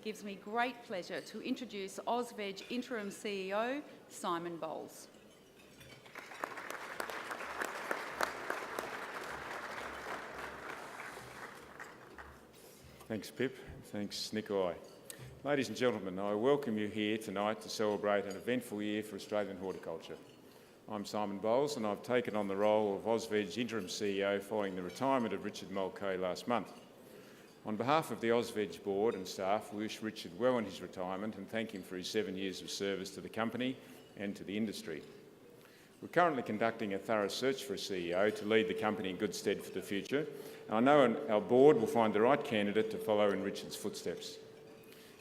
gives me great pleasure to introduce AUSVEG Interim CEO, Simon Bolles. Thanks, Pip. Thanks, Nikolai. Ladies and gentlemen, I welcome you here tonight to celebrate an eventful year for Australian horticulture. I'm Simon Bolles and I've taken on the role of AUSVEG Interim CEO following the retirement of Richard Mulcahy last month. On behalf of the AUSVEG board and staff, we wish Richard well in his retirement and thank him for his 7 years of service to the company and to the industry. We're currently conducting a thorough search for a CEO to lead the company in good stead for the future, and I know our board will find the right candidate to follow in Richard's footsteps.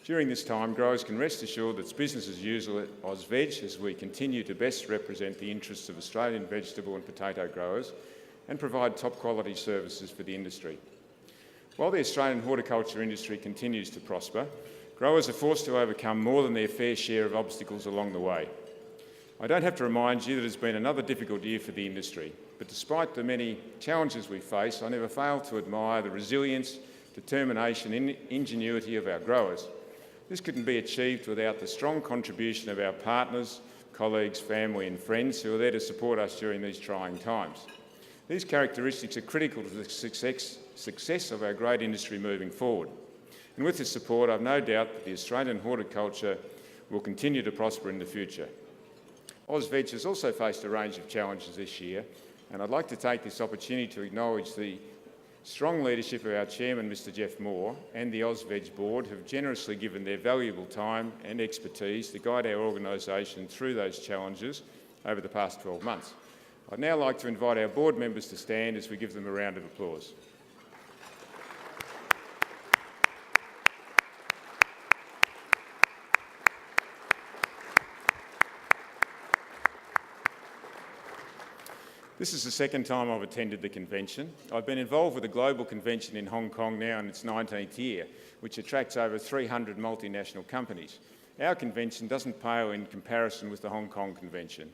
During this time, growers can rest assured that it's business as usual at AUSVEG as we continue to best represent the interests of Australian vegetable and potato growers and provide top quality services for the industry. While the Australian horticulture industry continues to prosper, growers are forced to overcome more than their fair share of obstacles along the way. I don't have to remind you that it's been another difficult year for the industry, but despite the many challenges we face, I never fail to admire the resilience, determination and ingenuity of our growers. This couldn't be achieved without the strong contribution of our partners, colleagues, family and friends who are there to support us during these trying times. These characteristics are critical to the success of our great industry moving forward. And with this support, I've no doubt that the Australian horticulture will continue to prosper in the future. AUSVEG has also faced a range of challenges this year, and I'd like to take this opportunity to acknowledge the strong leadership of our Chairman, Mr Jeff Moore, and the AUSVEG board who have generously given their valuable time and expertise to guide our organisation through those challenges over the past 12 months. I'd now like to invite our board members to stand as we give them a round of applause. This is the second time I've attended the convention. I've been involved with a global convention in Hong Kong now in its 19th year, which attracts over 300 multinational companies. Our convention doesn't pale in comparison with the Hong Kong convention.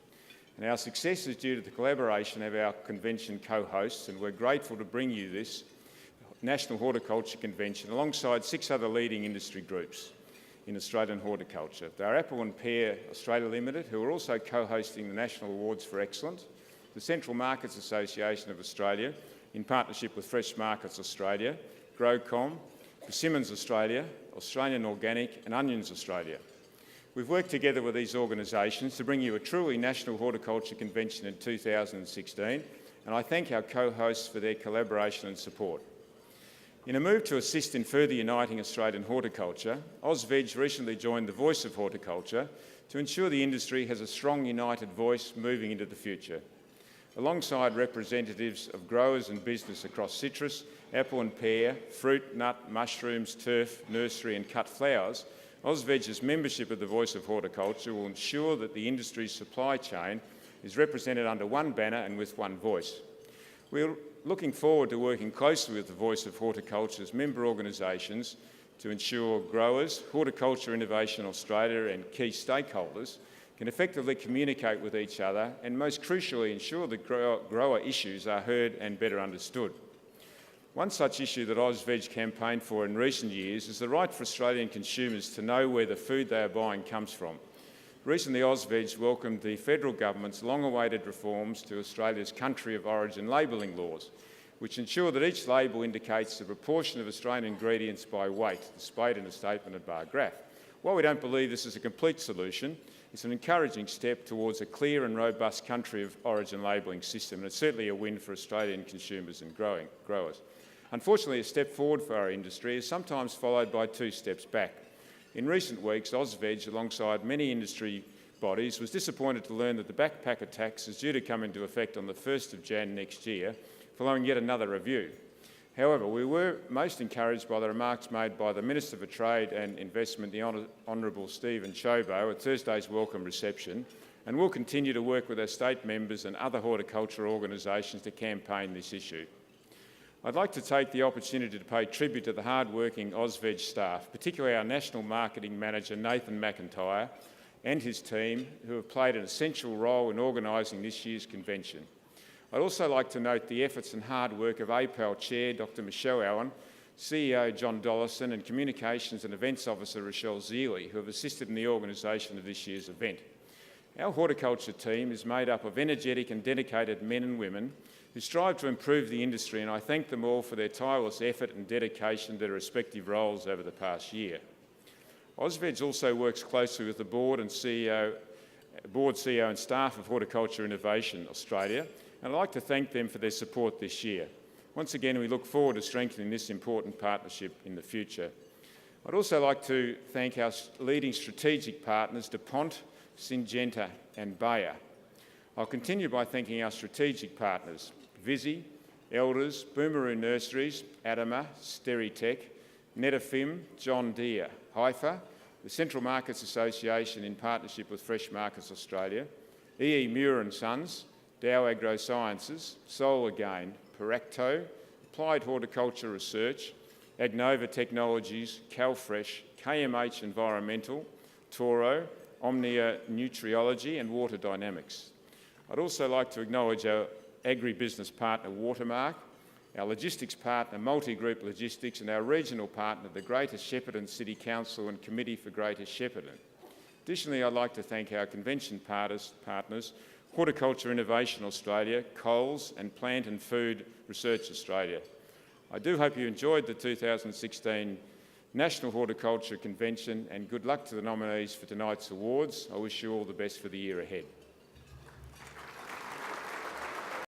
And our success is due to the collaboration of our convention co-hosts, and we're grateful to bring you this National Horticulture Convention alongside 6 other leading industry groups in Australian horticulture. They are Apple and Pear Australia Limited, who are also co-hosting the National Awards for Excellence, the Central Markets Association of Australia, in partnership with Fresh Markets Australia, GrowCom, Persimmons Australia, Australian Organic and Onions Australia. We've worked together with these organisations to bring you a truly national horticulture convention in 2016, and I thank our co-hosts for their collaboration and support. In a move to assist in further uniting Australian horticulture, AUSVEG recently joined the Voice of Horticulture to ensure the industry has a strong united voice moving into the future. Alongside representatives of growers and business across citrus, apple and pear, fruit, nut, mushrooms, turf, nursery and cut flowers, AUSVEG's membership of the Voice of Horticulture will ensure that the industry's supply chain is represented under one banner and with one voice. We're looking forward to working closely with the Voice of Horticulture's member organisations to ensure growers, Horticulture Innovation Australia and key stakeholders can effectively communicate with each other and, most crucially, ensure that grower issues are heard and better understood. One such issue that AUSVEG campaigned for in recent years is the right for Australian consumers to know where the food they are buying comes from. Recently, AUSVEG welcomed the federal government's long-awaited reforms to Australia's country of origin labelling laws, which ensure that each label indicates the proportion of Australian ingredients by weight, displayed in a statement and bar graph. While we don't believe this is a complete solution, it's an encouraging step towards a clear and robust country of origin labelling system, and it's certainly a win for Australian consumers and growers. Unfortunately, a step forward for our industry is sometimes followed by 2 steps back. In recent weeks, AUSVEG, alongside many industry bodies, was disappointed to learn that the backpacker tax is due to come into effect on the 1st of Jan next year, following yet another review. However, we were most encouraged by the remarks made by the Minister for Trade and Investment, the Honourable Stephen Chobo, at Thursday's welcome reception, and will continue to work with our state members and other horticultural organisations to campaign this issue. I'd like to take the opportunity to pay tribute to the hard-working AUSVEG staff, particularly our National Marketing Manager, Nathan McIntyre, and his team, who have played an essential role in organising this year's convention. I'd also like to note the efforts and hard work of APAL Chair, Dr Michelle Allen, CEO John Dollison and Communications and Events Officer Rochelle Zealy, who have assisted in the organisation of this year's event. Our horticulture team is made up of energetic and dedicated men and women who strive to improve the industry, and I thank them all for their tireless effort and dedication to their respective roles over the past year. AUSVEG also works closely with the board, CEO and staff of Horticulture Innovation Australia, and I'd like to thank them for their support this year. Once again, we look forward to strengthening this important partnership in the future. I'd also like to thank our leading strategic partners, DuPont, Syngenta and Bayer. I'll continue by thanking our strategic partners, Visy, Elders, Boomeroo Nurseries, Adama, Steritech, Netafim, John Deere, Haifa, the Central Markets Association in partnership with Fresh Markets Australia, E.E. Muir & Sons, Dow Agrosciences, Solar Gain, Paracto, Applied Horticulture Research, Agnova Technologies, Calfresh, KMH Environmental, Toro, Omnia Nutriology and Water Dynamics. I'd also like to acknowledge our agribusiness partner Watermark, our logistics partner Multi-Group Logistics and our regional partner the Greater Shepparton City Council and Committee for Greater Shepparton. Additionally, I'd like to thank our convention partners Horticulture Innovation Australia, Coles and Plant and Food Research Australia. I do hope you enjoyed the 2016 National Horticulture Convention and good luck to the nominees for tonight's awards. I wish you all the best for the year ahead.